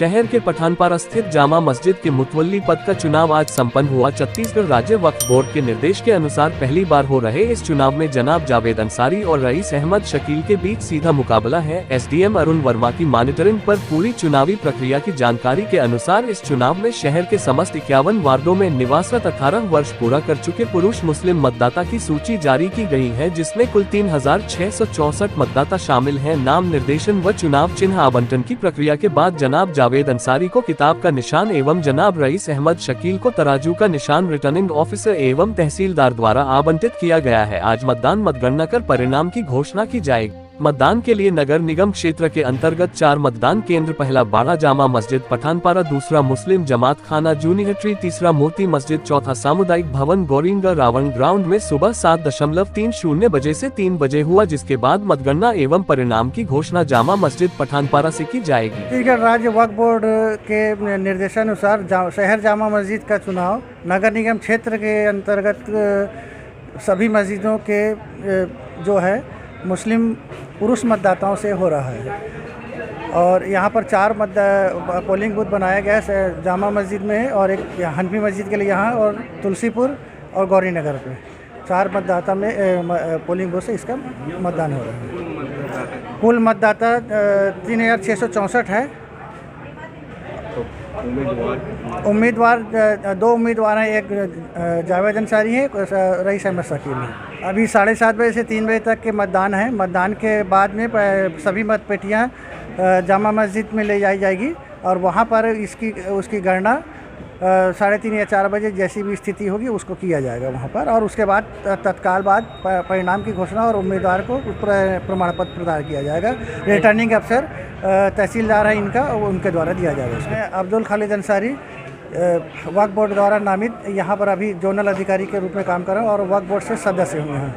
शहर के पठानपारा स्थित जामा मस्जिद के मुतवल्ली पद का चुनाव आज संपन्न हुआ। छत्तीसगढ़ राज्य वक्फ बोर्ड के निर्देश के अनुसार पहली बार हो रहे इस चुनाव में जनाब जावेद अंसारी और रईस अहमद शकील के बीच सीधा मुकाबला है। एसडीएम अरुण वर्मा की मॉनिटरिंग पर पूरी चुनावी प्रक्रिया की जानकारी के अनुसार इस चुनाव में शहर के समस्त 51 वार्डों में निवासरत 18 वर्ष पूरा कर चुके पुरुष मुस्लिम मतदाता की सूची जारी की गई है, जिसमें कुल 3664 मतदाता शामिल हैं। नाम निर्देशन व चुनाव चिन्ह आवंटन की प्रक्रिया के बाद जनाब जावेद अंसारी को किताब का निशान एवं जनाब रईस अहमद शकील को तराजू का निशान रिटर्निंग ऑफिसर एवं तहसीलदार द्वारा आवंटित किया गया है। आज मतगणना कर परिणाम की घोषणा की जाएगी। मतदान के लिए नगर निगम क्षेत्र के अंतर्गत 4 मतदान केंद्र, पहला बाड़ा जामा मस्जिद पठानपारा, दूसरा मुस्लिम जमात खाना जूनियट्री, तीसरा मोती मस्जिद, चौथा सामुदायिक भवन गौरिंगा रावण ग्राउंड में सुबह 7:30 बजे से 3 बजे हुआ, जिसके बाद मतगणना एवं परिणाम की घोषणा जामा मस्जिद पठानपारा से की जाएगी। छत्तीसगढ़ राज्य वक्फ बोर्ड के निर्देशानुसार शहर जामा मस्जिद का चुनाव नगर निगम क्षेत्र के अंतर्गत सभी मस्जिदों के जो है मुस्लिम पुरुष मतदाताओं से हो रहा है और यहाँ पर 4 पोलिंग बूथ बनाया गया है जामा मस्जिद में और एक हनफी मस्जिद के लिए यहाँ और तुलसीपुर और गौरी नगर पे 4 मतदाता में पोलिंग बूथ से इसका मतदान हो रहा है। कुल मतदाता 3664 है। उम्मीदवार 2 उम्मीदवार हैं, एक जावेद अंसारी है, रईस अहमद शकील है। अभी 7:30 बजे से 3 बजे तक के मतदान है। मतदान के बाद में सभी मत पेटियाँ जामा मस्जिद में ले जाई जाएगी और वहाँ पर उसकी गणना 3:30 या 4 बजे जैसी भी स्थिति होगी उसको किया जाएगा वहाँ पर, और उसके बाद तत्काल बाद परिणाम की घोषणा और उम्मीदवार को प्रमाण पत्र प्रदान किया जाएगा। रिटर्निंग अफसर तहसीलदार है इनका, उनके द्वारा दिया जाएगा। इसमें अब्दुल खालिद अंसारी वक्फ बोर्ड द्वारा नामित यहाँ पर अभी जोनल अधिकारी के रूप में काम कर रहा हूँ और वक्फ बोर्ड से सदस्य हूँ यहाँ।